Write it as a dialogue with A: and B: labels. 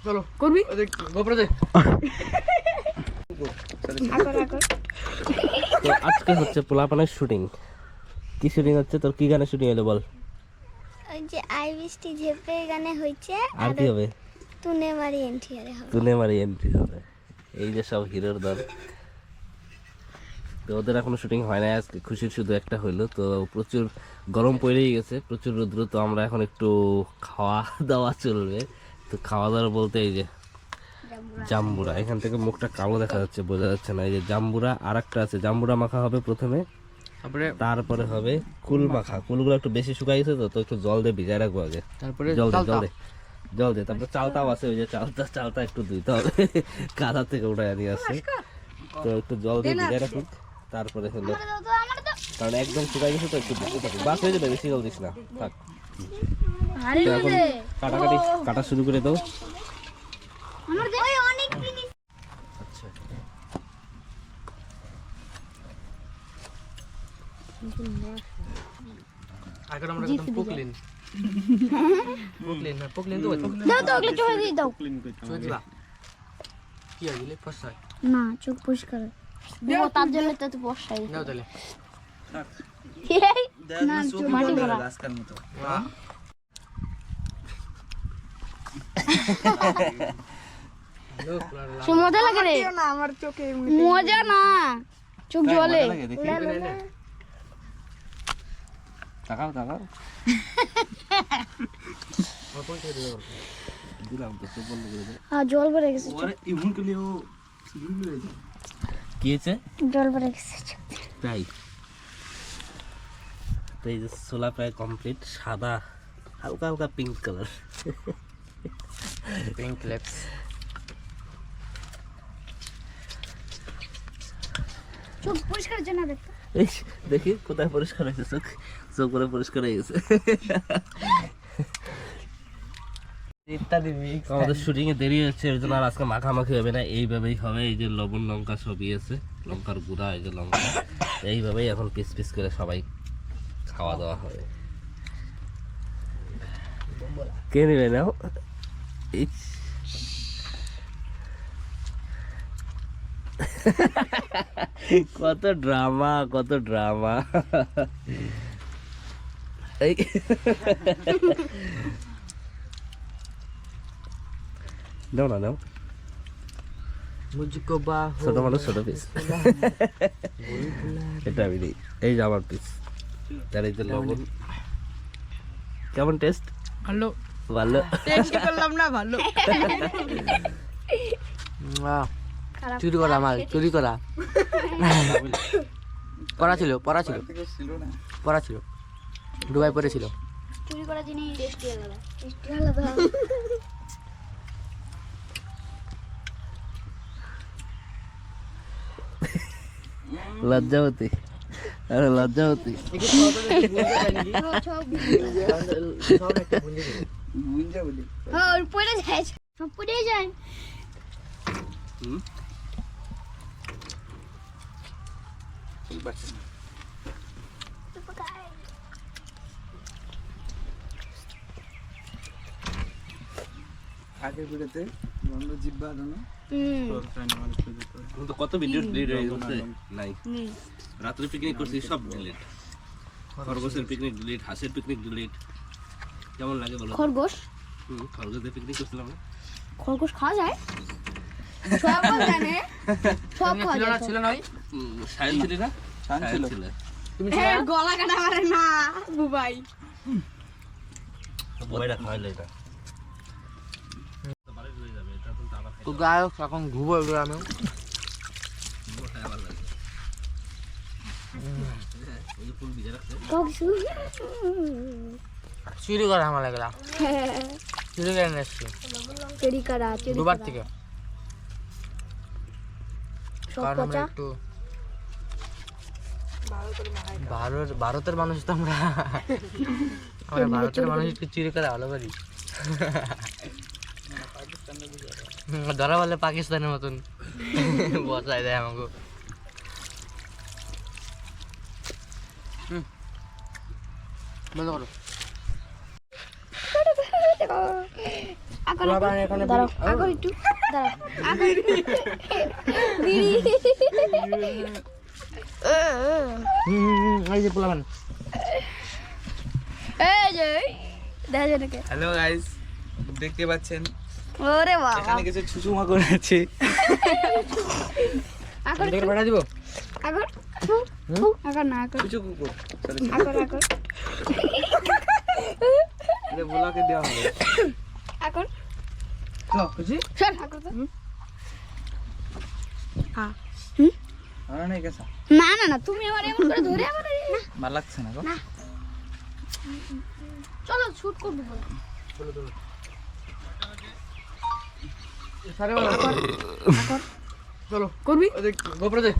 A: চলো করবি গোপরে যাই।
B: তো আজকে হচ্ছে পোলাপানের শুটিং। কি শুটিং হচ্ছে তোর? কি গানের শুটিং হলো বল?
C: ওই যে আই বৃষ্টি ঝেপে গানে হইছে।
B: আর কি হবে?
C: তুনে মারি এন্ট্রি হবে।
B: তুনে মারি এন্ট্রি হবে। এই যে সব হিরোর দল। তো ওদের এখনো শুটিং হয় না, আজকে খুশির শুধু একটা হইলো। তো প্রচুর গরম পড়েই গেছে, প্রচুর রৌদ্র। তো আমরা এখন একটু খাওয়া দাওয়া চলবে। তো খাওয়া দাওয়া বলতে এই যে জাম্বুরা, এখান থেকে মুখটা কালো দেখা যাচ্ছে, বোঝা যাচ্ছে না। এই যে জাম্বুরা, আর একটা আছে জাম্বুরা মাখা হবে প্রথমে, তারপরে হবে কুল মাখা। কুলগুলো একটু বেশি শুকাই গেছে, তো একটু জল দিয়ে ভিজায় রাখবো আগে। তারপরে জল দে তারপরে চালটাও আছে, ওই যে চালটা একটু ধুইতে হবে, কাদা থেকে উঠায় নিয়ে আসছে। তো একটু জল দিয়ে ভিজায় রাখুক, তারপরে হলো, কারণ একদম শুকাই গেছে তো একটু বেশি থাকুক। বাস হয়ে যাবে, বেশি জল দিস না, থাক। এখন কাটা শুরু করে দাও। আচ্ছা,
A: আগে আমরা একদম পুকলিন তো
C: দাও তো ওগুলো চোখে দিয়ে দাও।
A: চুই দিবা কি হইলে ফসাই
C: না চোখ পরিষ্কার দেবো, তার জন্য তো বসাই
A: নাও তাহলে
C: না চোখ মাটি ভরা
D: আজকাল মতো
C: সে মজা লাগে রে না, আমার চোখে মজা না, চোখ জ্বলে।
B: তাকাও দিলাম তো, চোখ বন্ধ করে দে।
C: জল ভরে গেছে,
B: কি হয়েছে?
C: জল ভরে গেছে।
B: তাই তো এই যে ছোলা প্রায় কমপ্লিট, সাদা হালকা হালকা পিঙ্ক কালার,
A: পিঙ্ক লিপস।
C: চোখ পরিষ্কার জন্য দেখতে
B: এই দেখি কোথায় পরিষ্কার হয়েছে, চোখ করে পরিষ্কার হয়ে গেছে। আমাদের শুটিং এ দেরি হচ্ছে, ওই জন্য আর আজকে মাখামাখি হবে না, এইভাবেই হবে। এই যে লবণ লঙ্কা সবই আছে, লঙ্কার গুঁড়া, এই যে লঙ্কা, এইভাবেই এখন পিস পিস করে সবাই খাওয়া দাওয়া হবে। কে নেবে নাও? কত ড্রামা, কত ড্রামা। এই নাও না, নাও।
A: মুঝকো বা
B: ছোট মানুষ ছোট পিস, এটা আমি নেই। এই যে আমার পিস, তার এই যে লবণ। কেমন টেস্ট?
A: ভালো
B: ভালো
A: টেস্ট করলাম না, ভালো। চুরি করা মাল, চুরি করা পড়া ছিল দুবাই পড়েছিল।
C: চুরি করা জিনিস টেস্টি আলাদা, টেস্টি আলাদা।
B: লজ্জাবতী, আরে লজ্জাবতী।
C: হ্যাঁ পড়ে যায়, সব পড়ে যায়।
D: আগের ভিডিওতে বন্ধ জিব্বা দানো
B: কত ভিডিও ডিলিট হয়ে গেছে, নাই। রাত্রে পিকনিক করছি, সব ডিলিট। খরগোশের পিকনিক ডিলিট, হাঁসের পিকনিক ডিলিট। কেমন লাগে বলো?
C: খরগোশ,
B: খরগোশের পিকনিক করছিলাম না?
C: খরগোশ খাওয়া যায়? সব জানে, সব খাওয়া যায়।
A: ছিল নয়
B: সায়েন্স ছিল না? সায়েন্স ছিল।
A: তুমি
C: গলা কাটা পারে না বুবাই।
B: বইটা খাইলে এটা
A: তো গায়ক এখন ঘুবো গ্রামে। চুরি করা আমার লাগলা, চুরি করে নিয়ে এসছি
C: চুরি করা, চুরি
A: দুবার
C: করা।
A: থেকে।
C: সব
A: কারণ আমরা
C: পচা।
A: একটু ভারতের মানুষ তো আমরা ভারতের মানুষ একটু চুরি করে ভালো পারি। ধরা বলে পাকিস্তানের মতন বসাই দেয় আমাকে। বন্ধ করো।
C: আকর
A: পোলাপান এখানে
C: দাঁড়াও আকর একটু দাঁড়াও আকর বিড়ি
A: এই যে পোলাপান
C: এই যে দেখা যায় নাকি
D: হ্যালো গাইস, দেখতে পাচ্ছেন
C: ওরে বাবা
D: এখানে কিছু ছুচুমা করে আছে।
C: আকর
A: দেখে পাঠা দিব
C: আকর আকর না আকর
D: ছুচু কুকুর
C: আকর আকর
D: এটা ভোলাকে দেওয়া হবে।
C: আকর
A: খাও খুশি
C: শোন আকর তো হ্যাঁ
D: আর নাই কেসা
C: না না না তুমি আমার এমন করে ধরে আমার না
D: ভালো লাগছে না গো।
C: চলো শুট করবো
A: সারে চলো
C: করবি
A: গোপরে দে